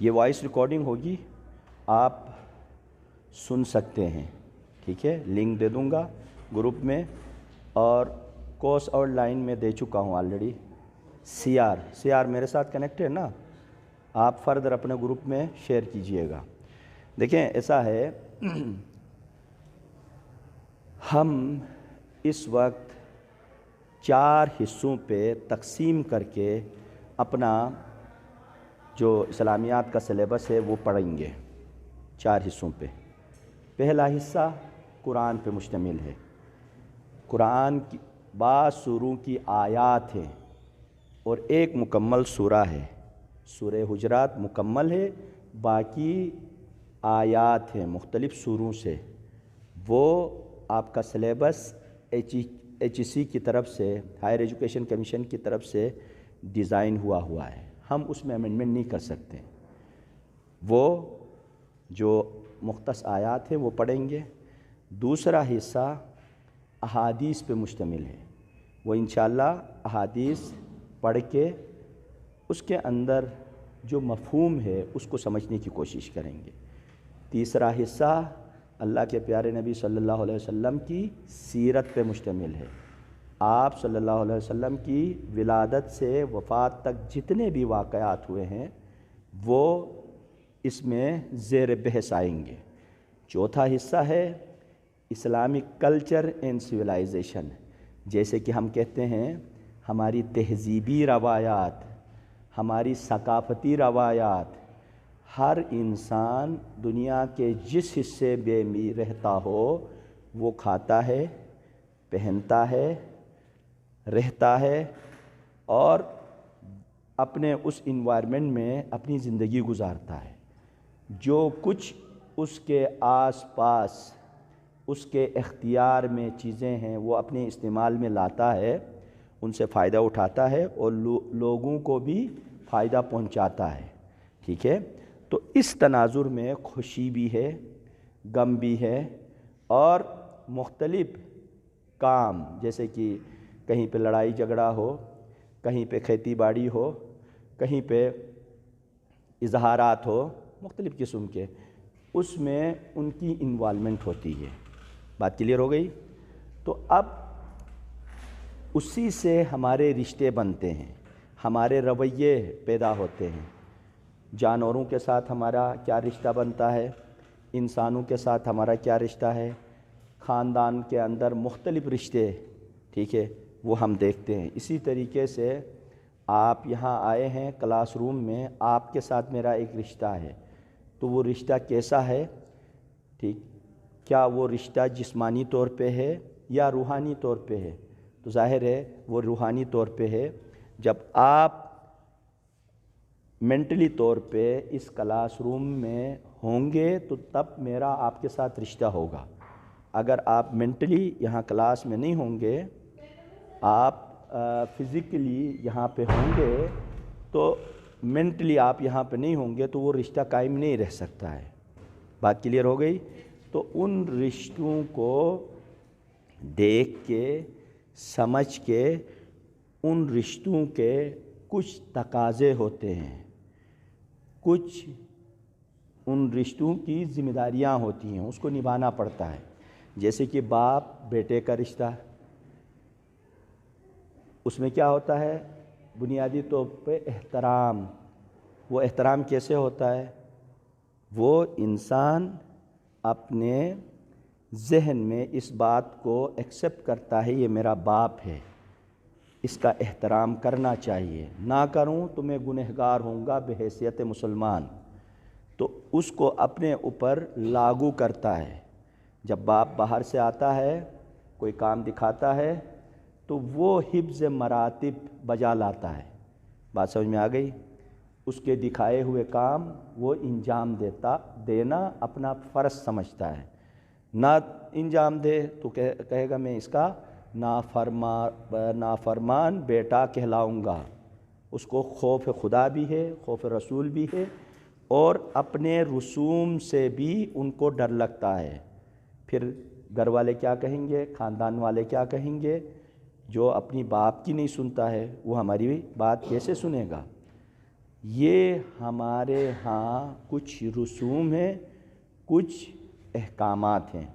یہ voice recording ہوگی، آپ سن سکتے ہیں، ٹھیک ہے؟ لنک دے دوں گا گروپ میں، اور کورس آؤٹ لائن میں دے چکا ہوں آلریڈی۔ سی آر میرے ساتھ کنیکٹ ہے نا، آپ فردر اپنے گروپ میں شیئر کیجئے گا۔ دیکھیں ایسا ہے، ہم اس وقت 4 حصوں پہ تقسیم کر کے اپنا جو اسلامیات کا سلیبس ہے وہ پڑھیں گے 4 حصوں پہ۔ پہلا حصہ قرآن پہ مشتمل ہے، قرآن کی بعض سوروں کی آیات ہیں، اور ایک مکمل سورہ ہے، سورہ حجرات مکمل ہے، باقی آیات ہیں مختلف سوروں سے۔ وہ آپ کا سلیبس ایچ سی کی طرف سے، ہائر ایجوکیشن کمیشن کی طرف سے ڈیزائن ہوا ہے، ہم اس میں امینڈمنٹ نہیں کر سکتے۔ وہ جو مختص آیات ہیں وہ پڑھیں گے۔ دوسرا حصہ احادیث پہ مشتمل ہے، وہ انشاءاللہ احادیث پڑھ کے اس کے اندر جو مفہوم ہے اس کو سمجھنے کی کوشش کریں گے۔ تیسرا حصہ اللہ کے پیارے نبی صلی اللہ علیہ وسلم کی سیرت پہ مشتمل ہے، آپ صلی اللہ علیہ وسلم کی ولادت سے وفات تک جتنے بھی واقعات ہوئے ہیں وہ اس میں زیر بحث آئیں گے۔ چوتھا حصہ ہے اسلامک کلچر اینڈ سویلائزیشن، جیسے کہ ہم کہتے ہیں ہماری تہذیبی روایات، ہماری ثقافتی روایات، ہر انسان دنیا کے جس حصے میں بھی رہتا ہو وہ کھاتا ہے، پہنتا ہے، رہتا ہے، اور اپنے اس انوائرمنٹ میں اپنی زندگی گزارتا ہے۔ جو کچھ اس کے آس پاس اس کے اختیار میں چیزیں ہیں وہ اپنے استعمال میں لاتا ہے، ان سے فائدہ اٹھاتا ہے، اور لوگوں کو بھی فائدہ پہنچاتا ہے، ٹھیک ہے؟ تو اس تناظر میں خوشی بھی ہے، غم بھی ہے، اور مختلف کام، جیسے کہ کہیں پہ لڑائی جھگڑا ہو، کہیں پہ کھیتی باڑی ہو، کہیں پہ اظہارات ہو مختلف قسم کے، اس میں ان کی انوالومنٹ ہوتی ہے۔ بات کلیئر ہو گئی؟ تو اب اسی سے ہمارے رشتے بنتے ہیں، ہمارے رویے پیدا ہوتے ہیں۔ جانوروں کے ساتھ ہمارا کیا رشتہ بنتا ہے، انسانوں کے ساتھ ہمارا کیا رشتہ ہے، خاندان کے اندر مختلف رشتے، ٹھیک ہے، وہ ہم دیکھتے ہیں۔ اسی طریقے سے آپ یہاں آئے ہیں کلاس روم میں، آپ کے ساتھ میرا ایک رشتہ ہے، تو وہ رشتہ کیسا ہے؟ ٹھیک، کیا وہ رشتہ جسمانی طور پہ ہے یا روحانی طور پہ ہے؟ تو ظاہر ہے وہ روحانی طور پہ ہے۔ جب آپ مینٹلی طور پہ اس کلاس روم میں ہوں گے تو تب میرا آپ کے ساتھ رشتہ ہوگا۔ اگر آپ مینٹلی یہاں کلاس میں نہیں ہوں گے، آپ فزیکلی یہاں پہ ہوں گے، تو مینٹلی آپ یہاں پہ نہیں ہوں گے تو وہ رشتہ قائم نہیں رہ سکتا ہے۔ بات کلیئر ہو گئی؟ تو ان رشتوں کو دیکھ کے، سمجھ کے، ان رشتوں کے کچھ تقاضے ہوتے ہیں، کچھ ان رشتوں کی ذمہ داریاں ہوتی ہیں، اس کو نبھانا پڑتا ہے۔ جیسے کہ باپ بیٹے کا رشتہ، اس میں کیا ہوتا ہے؟ بنیادی طور پہ احترام۔ وہ احترام کیسے ہوتا ہے؟ وہ انسان اپنے ذہن میں اس بات کو ایکسیپٹ کرتا ہے یہ میرا باپ ہے، اس کا احترام کرنا چاہیے، نہ کروں تو میں گنہگار ہوں گا بحیثیت مسلمان، تو اس کو اپنے اوپر لاگو کرتا ہے۔ جب باپ باہر سے آتا ہے، کوئی کام دکھاتا ہے تو وہ حفظ مراتب بجا لاتا ہے۔ بات سمجھ میں آ گئی؟ اس کے دکھائے ہوئے کام وہ انجام دینا اپنا فرض سمجھتا ہے، نہ انجام دے تو کہے گا میں اس کا نافرمان بیٹا کہلاؤں گا۔ اس کو خوف خدا بھی ہے، خوف رسول بھی ہے، اور اپنے رسوم سے بھی ان کو ڈر لگتا ہے۔ پھر گھر والے کیا کہیں گے، خاندان والے کیا کہیں گے؟ جو اپنی باپ کی نہیں سنتا ہے وہ ہماری بات کیسے سنے گا؟ یہ ہمارے ہاں کچھ رسوم ہیں، کچھ احکامات ہیں،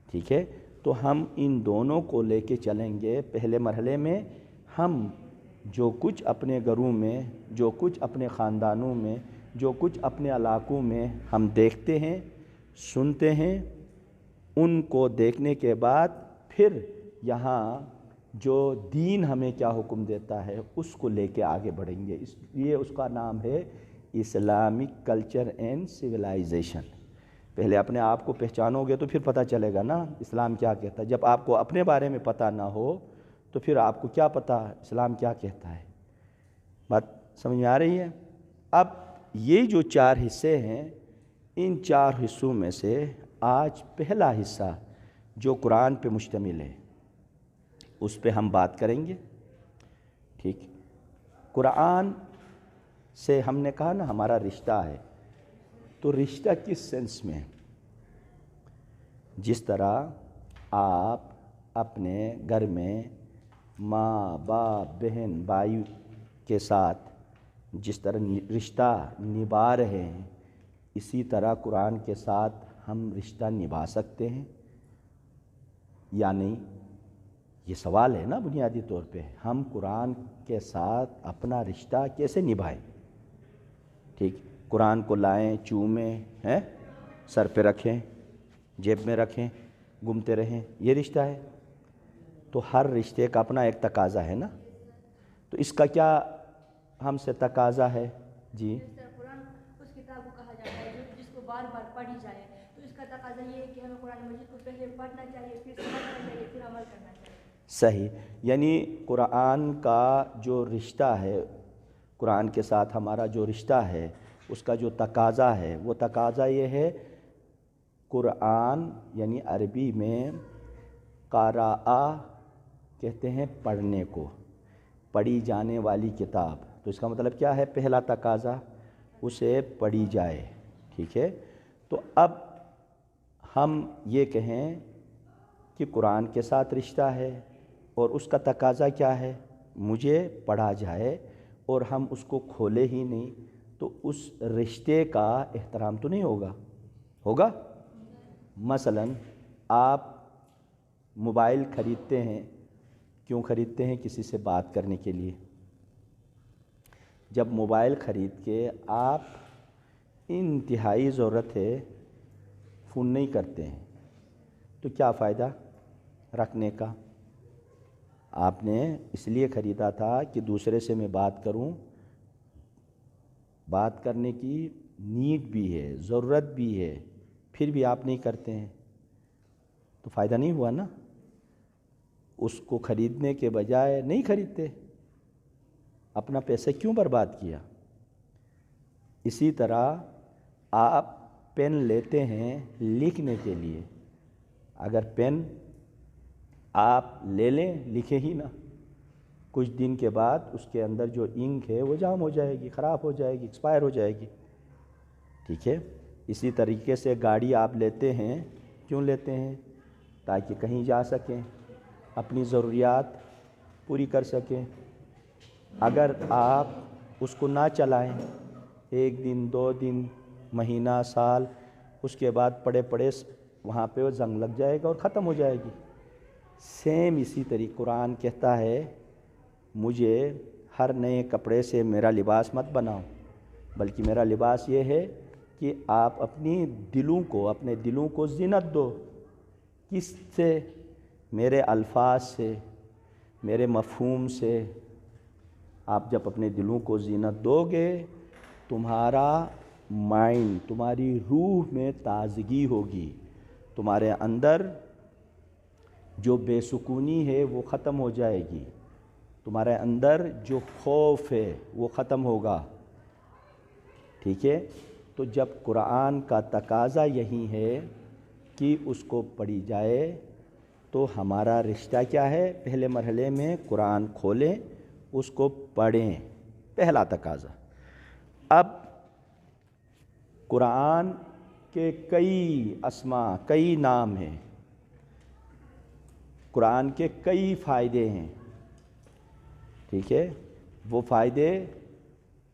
ٹھیک ہے؟ تو ہم ان دونوں کو لے کے چلیں گے۔ پہلے مرحلے میں ہم جو کچھ اپنے گھروں میں، جو کچھ اپنے خاندانوں میں، جو کچھ اپنے علاقوں میں ہم دیکھتے ہیں، سنتے ہیں، ان کو دیکھنے کے بعد پھر یہاں جو دین ہمیں کیا حکم دیتا ہے اس کو لے کے آگے بڑھیں گے۔ اس لیے اس کا نام ہے اسلامک کلچر اینڈ سویلائزیشن۔ پہلے اپنے آپ کو پہچانو گے تو پھر پتہ چلے گا نا اسلام کیا کہتا ہے۔ جب آپ کو اپنے بارے میں پتہ نہ ہو تو پھر آپ کو کیا پتہ اسلام کیا کہتا ہے؟ بات سمجھ میں آ رہی ہے؟ اب یہ جو 4 حصے ہیں، ان 4 حصوں میں سے آج پہلا حصہ جو قرآن پہ مشتمل ہے اس پہ ہم بات کریں گے، ٹھیک؟ قرآن سے ہم نے کہا نا ہمارا رشتہ ہے، تو رشتہ کس سینس میں؟ جس طرح آپ اپنے گھر میں ماں باپ بہن بھائی کے ساتھ جس طرح رشتہ نبھا رہے ہیں، اسی طرح قرآن کے ساتھ ہم رشتہ نبھا سکتے ہیں یا نہیں؟ یہ سوال ہے نا بنیادی طور پہ۔ ہم قرآن کے ساتھ اپنا رشتہ کیسے نبھائیں؟ ٹھیک، قرآن کو لائیں، چومیں، سر پہ رکھیں، جیب میں رکھیں، گھومتے رہیں، یہ رشتہ ہے؟ تو ہر رشتے کا اپنا ایک تقاضا ہے نا۔ تو اس کا کیا ہم سے تقاضا ہے؟ جی، قرآن اس کتاب کو کہا جاتا ہے جس کو بار بار پڑھی جائے، تو اس کا تقاضا یہ ہے کہ ہمیں قرآن مجید کو پہلے پڑھنا چاہیے، پھر سمجھنا چاہیے، پھر عمل کرنا چاہیے۔ صحیح، یعنی قرآن کا جو رشتہ ہے، قرآن کے ساتھ ہمارا جو رشتہ ہے، اس کا جو تقاضا ہے وہ تقاضا یہ ہے، قرآن یعنی عربی میں قراءہ کہتے ہیں پڑھنے کو، پڑھی جانے والی کتاب۔ تو اس کا مطلب کیا ہے؟ پہلا تقاضا اسے پڑھی جائے، ٹھیک ہے؟ تو اب ہم یہ کہیں کہ قرآن کے ساتھ رشتہ ہے اور اس کا تقاضا کیا ہے؟ مجھے پڑھا جائے، اور ہم اس کو کھولے ہی نہیں تو اس رشتے کا احترام تو نہیں ہوگا؟ مثلا آپ موبائل خریدتے ہیں، کیوں خریدتے ہیں؟ کسی سے بات کرنے کے لیے۔ جب موبائل خرید کے آپ انتہائی ضرورت ہے فون نہیں کرتے ہیں تو کیا فائدہ رکھنے کا؟ آپ نے اس لیے خریدا تھا کہ دوسرے سے میں بات کروں، بات کرنے کی نیڈ بھی ہے، ضرورت بھی ہے، پھر بھی آپ نہیں کرتے ہیں تو فائدہ نہیں ہوا نا۔ اس کو خریدنے کے بجائے نہیں خریدتے، اپنا پیسہ کیوں برباد کیا؟ اسی طرح آپ پین لیتے ہیں لکھنے کے لیے، اگر پین آپ لے لیں لکھے ہی نا، کچھ دن کے بعد اس کے اندر جو انک ہے وہ جام ہو جائے گی، خراب ہو جائے گی، ایکسپائر ہو جائے گی، ٹھیک ہے؟ اسی طریقے سے گاڑی آپ لیتے ہیں، کیوں لیتے ہیں؟ تاکہ کہیں جا سکیں، اپنی ضروریات پوری کر سکیں۔ اگر آپ اس کو نہ چلائیں، 1 دن 2 دن مہینہ سال، اس کے بعد پڑے پڑے وہاں پہ وہ زنگ لگ جائے گا اور ختم ہو جائے گی۔ سیم اسی طریقے قرآن کہتا ہے مجھے ہر نئے کپڑے سے میرا لباس مت بناؤ، بلکہ میرا لباس یہ ہے کہ آپ اپنے دلوں کو زینت دو۔ کس سے؟ میرے الفاظ سے، میرے مفہوم سے۔ آپ جب اپنے دلوں کو زینت دو گے، تمہارا مائنڈ، تمہاری روح میں تازگی ہوگی، تمہارے اندر جو بے سکونی ہے وہ ختم ہو جائے گی، تمہارے اندر جو خوف ہے وہ ختم ہوگا، ٹھیک ہے؟ تو جب قرآن کا تقاضا یہی ہے کہ اس کو پڑھی جائے، تو ہمارا رشتہ کیا ہے؟ پہلے مرحلے میں قرآن کھولیں، اس کو پڑھیں، پہلا تقاضا۔ اب قرآن کے کئی اسماء، کئی نام ہیں، قرآن کے کئی فائدے ہیں، ٹھیک ہے؟ وہ فائدے